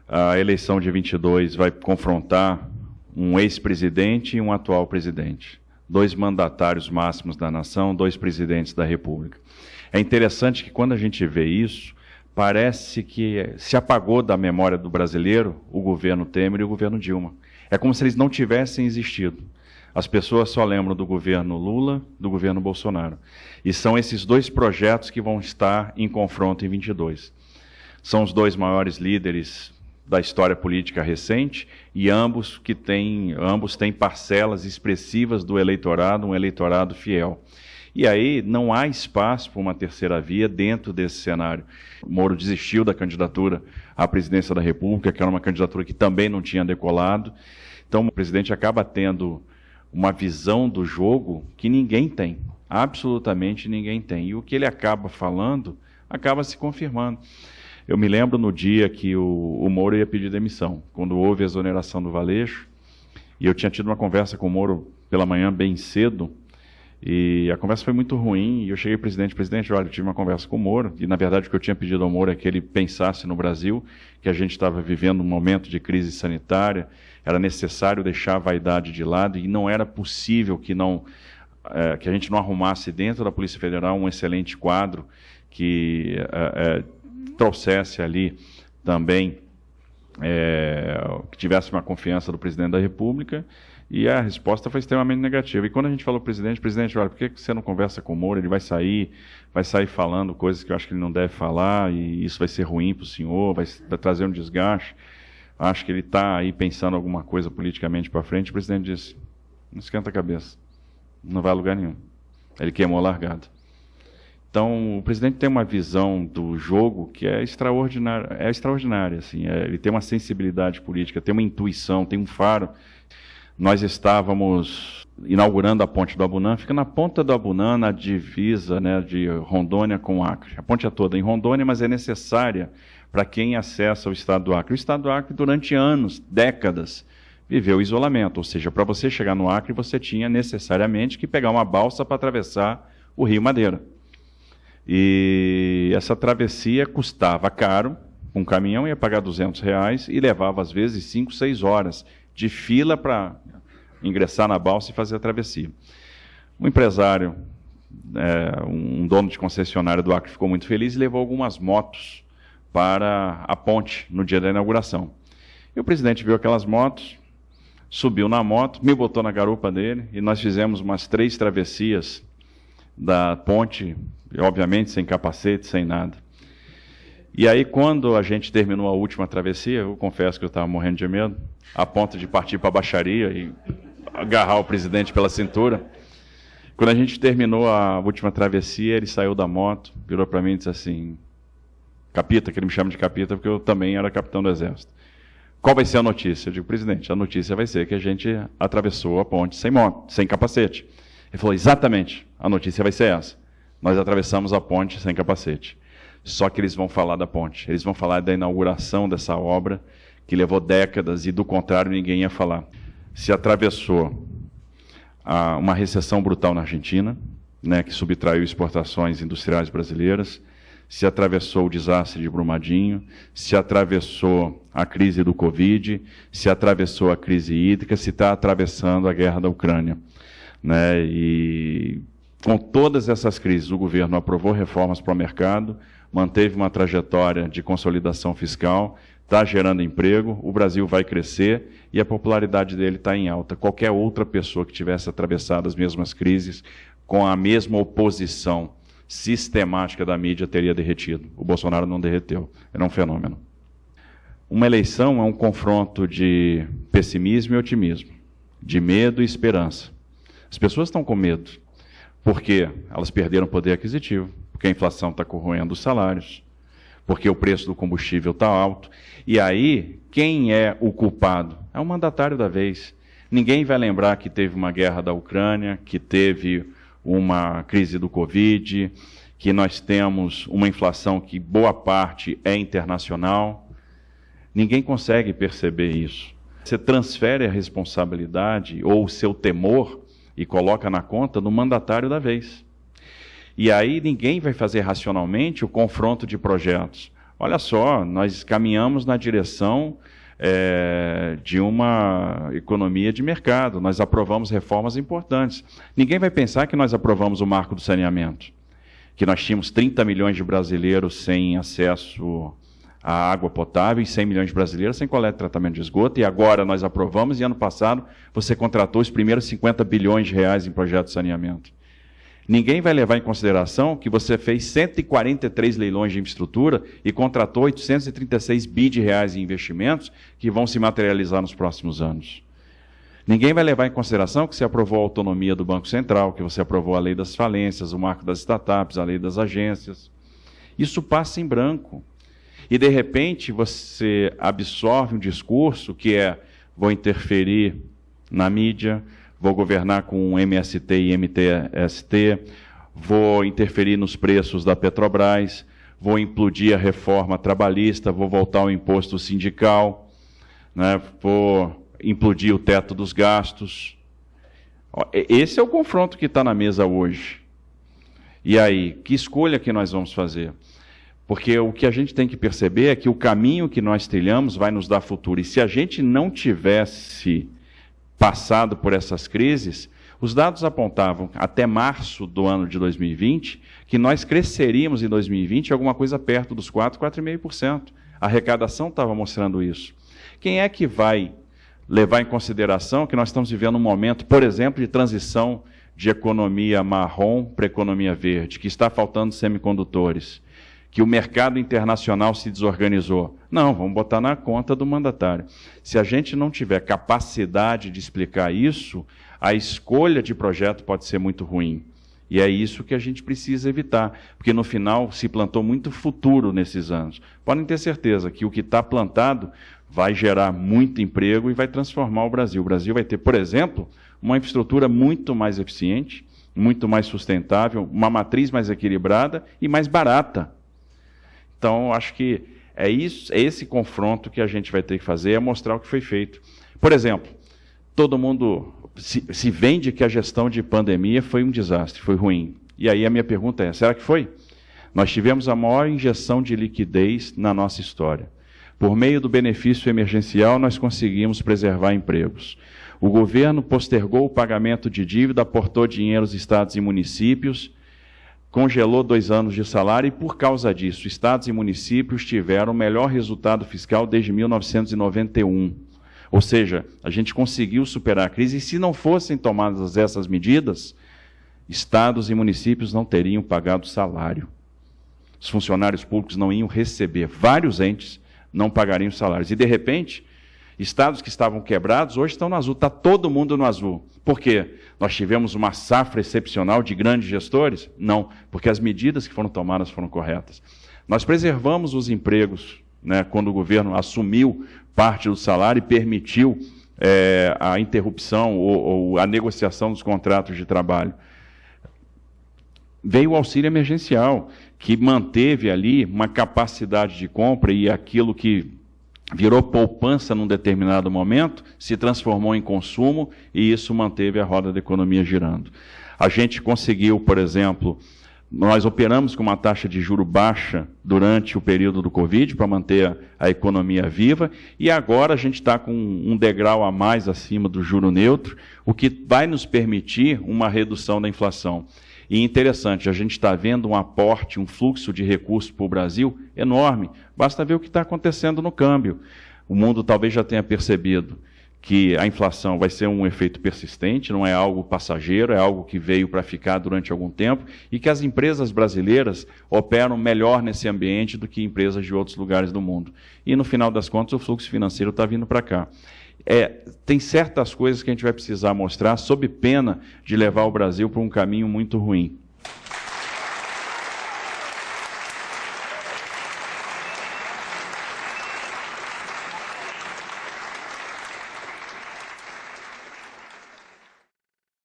A eleição de 22 vai confrontar um ex-presidente e um atual presidente. 2 mandatários máximos da nação, 2 presidentes da República. É interessante que quando a gente vê isso, parece que se apagou da memória do brasileiro o governo Temer e o governo Dilma. É como se eles não tivessem existido. As pessoas só lembram do governo Lula, do governo Bolsonaro. E são esses 2 projetos que vão estar em confronto em 22. São os 2 maiores líderes da história política recente e ambos têm parcelas expressivas do eleitorado, um eleitorado fiel. E aí não há espaço para uma terceira via dentro desse cenário. O Moro desistiu da candidatura à presidência da República, que era uma candidatura que também não tinha decolado. Então o presidente acaba tendo uma visão do jogo que ninguém tem, absolutamente ninguém tem. E o que ele acaba falando acaba se confirmando. Eu me lembro no dia que o Moro ia pedir demissão, quando houve a exoneração do Valeixo, e eu tinha tido uma conversa com o Moro pela manhã bem cedo, e a conversa foi muito ruim, e eu cheguei, presidente, olha, eu tive uma conversa com o Moro, e na verdade o que eu tinha pedido ao Moro é que ele pensasse no Brasil, que a gente estava vivendo um momento de crise sanitária, era necessário deixar a vaidade de lado, e não era possível que a gente não arrumasse dentro da Polícia Federal um excelente quadro que trouxesse ali também, que tivesse uma confiança do presidente da República, e a resposta foi extremamente negativa. E quando a gente falou presidente, olha, por que você não conversa com o Moro? Ele vai sair falando coisas que eu acho que ele não deve falar, e isso vai ser ruim para o senhor, vai trazer um desgaste. Acho que ele está aí pensando alguma coisa politicamente para frente. O presidente disse, não esquenta a cabeça, não vai a lugar nenhum. Ele queimou a largada. Então, o presidente tem uma visão do jogo que é extraordinária, assim, ele tem uma sensibilidade política, tem uma intuição, tem um faro. Nós estávamos inaugurando a ponte do Abunã, fica na ponta do Abunã, na divisa, né, de Rondônia com Acre. A ponte é toda em Rondônia, mas é necessária para quem acessa o estado do Acre. O estado do Acre, durante anos, décadas, viveu isolamento, ou seja, para você chegar no Acre, você tinha necessariamente que pegar uma balsa para atravessar o Rio Madeira. E essa travessia custava caro, um caminhão ia pagar R$200 e levava às vezes 5, 6 horas de fila para ingressar na balsa e fazer a travessia. Um empresário, um dono de concessionária do Acre ficou muito feliz e levou algumas motos para a ponte no dia da inauguração. E o presidente viu aquelas motos, subiu na moto, me botou na garupa dele e nós fizemos umas 3 travessias da ponte, obviamente sem capacete, sem nada. E aí, quando a gente terminou a última travessia, eu confesso que eu estava morrendo de medo, a ponto de partir para a baixaria e agarrar o presidente pela cintura. Quando a gente terminou a última travessia, ele saiu da moto, virou para mim e disse assim, Capita, que ele me chama de Capita, porque eu também era capitão do Exército. Qual vai ser a notícia? Eu digo, presidente, a notícia vai ser que a gente atravessou a ponte sem moto, sem capacete. Ele falou, exatamente, a notícia vai ser essa. Nós atravessamos a ponte sem capacete. Só que eles vão falar da ponte, eles vão falar da inauguração dessa obra, que levou décadas, e do contrário ninguém ia falar. Se atravessou uma recessão brutal na Argentina, né, que subtraiu exportações industriais brasileiras, se atravessou o desastre de Brumadinho, se atravessou a crise do Covid, se atravessou a crise hídrica, se está atravessando a guerra da Ucrânia, né, e com todas essas crises, o governo aprovou reformas para o mercado, manteve uma trajetória de consolidação fiscal, está gerando emprego, o Brasil vai crescer e a popularidade dele está em alta. Qualquer outra pessoa que tivesse atravessado as mesmas crises, com a mesma oposição sistemática da mídia, teria derretido. O Bolsonaro não derreteu, era um fenômeno. Uma eleição é um confronto de pessimismo e otimismo, de medo e esperança. As pessoas estão com medo, porque elas perderam poder aquisitivo, porque a inflação está corroendo os salários, porque o preço do combustível está alto. E aí, quem é o culpado? É o mandatário da vez. Ninguém vai lembrar que teve uma guerra da Ucrânia, que teve uma crise do Covid, que nós temos uma inflação que boa parte é internacional. Ninguém consegue perceber isso. Você transfere a responsabilidade ou o seu temor e coloca na conta do mandatário da vez. E aí ninguém vai fazer racionalmente o confronto de projetos. olha só, nós caminhamos na direção de uma economia de mercado, nós aprovamos reformas importantes. Ninguém vai pensar que nós aprovamos o marco do saneamento, que nós tínhamos 30 milhões de brasileiros sem acesso à água potável e 100 milhões de brasileiros sem coleta e tratamento de esgoto, e agora nós aprovamos, e ano passado você contratou os primeiros 50 bilhões de reais em projetos de saneamento. Ninguém vai levar em consideração que você fez 143 leilões de infraestrutura e contratou 836 bi de reais em investimentos que vão se materializar nos próximos anos. Ninguém vai levar em consideração que você aprovou a autonomia do Banco Central, que você aprovou a lei das falências, o marco das startups, a lei das agências. Isso passa em branco. E, de repente, você absorve um discurso que é: vou interferir na mídia, vou governar com MST e MTST, vou interferir nos preços da Petrobras, vou implodir a reforma trabalhista, vou voltar ao imposto sindical, né, vou implodir o teto dos gastos. Esse é o confronto que está na mesa hoje. E aí, que escolha que nós vamos fazer? Porque o que a gente tem que perceber é que o caminho que nós trilhamos vai nos dar futuro. E se a gente não tivesse passado por essas crises, os dados apontavam, até março do ano de 2020, que nós cresceríamos em 2020 alguma coisa perto dos 4,5%. A arrecadação estava mostrando isso. Quem é que vai levar em consideração que nós estamos vivendo um momento, por exemplo, de transição de economia marrom para economia verde, que está faltando semicondutores, que o mercado internacional se desorganizou? Não, vamos botar na conta do mandatário. Se a gente não tiver capacidade de explicar isso, a escolha de projeto pode ser muito ruim. E é isso que a gente precisa evitar, porque no final se plantou muito futuro nesses anos. Podem ter certeza que o que está plantado vai gerar muito emprego e vai transformar o Brasil. O Brasil vai ter, por exemplo, uma infraestrutura muito mais eficiente, muito mais sustentável, uma matriz mais equilibrada e mais barata. Então, acho que é esse confronto que a gente vai ter que fazer, é mostrar o que foi feito. Por exemplo, todo mundo se vende que a gestão de pandemia foi um desastre, foi ruim. E aí a minha pergunta é, será que foi? Nós tivemos a maior injeção de liquidez na nossa história. Por meio do benefício emergencial, nós conseguimos preservar empregos. O governo postergou o pagamento de dívida, aportou dinheiro aos estados e municípios, congelou 2 anos de salário e, por causa disso, estados e municípios tiveram o melhor resultado fiscal desde 1991. Ou seja, a gente conseguiu superar a crise e, se não fossem tomadas essas medidas, estados e municípios não teriam pagado salário. Os funcionários públicos não iam receber, vários entes não pagariam salários. E, de repente, estados que estavam quebrados hoje estão no azul, está todo mundo no azul. Por quê? Nós tivemos uma safra excepcional de grandes gestores? Não, porque as medidas que foram tomadas foram corretas. Nós preservamos os empregos, né, quando o governo assumiu parte do salário e permitiu a interrupção ou a negociação dos contratos de trabalho. Veio o auxílio emergencial, que manteve ali uma capacidade de compra e aquilo que virou poupança num determinado momento, se transformou em consumo e isso manteve a roda da economia girando. A gente conseguiu, por exemplo, nós operamos com uma taxa de juro baixa durante o período do Covid para manter a economia viva e agora a gente está com um degrau a mais acima do juro neutro, o que vai nos permitir uma redução da inflação. E interessante, a gente está vendo um aporte, um fluxo de recursos para o Brasil enorme. Basta ver o que está acontecendo no câmbio. O mundo talvez já tenha percebido que a inflação vai ser um efeito persistente, não é algo passageiro, é algo que veio para ficar durante algum tempo e que as empresas brasileiras operam melhor nesse ambiente do que empresas de outros lugares do mundo. E, no final das contas, o fluxo financeiro está vindo para cá. Tem certas coisas que a gente vai precisar mostrar sob pena de levar o Brasil para um caminho muito ruim.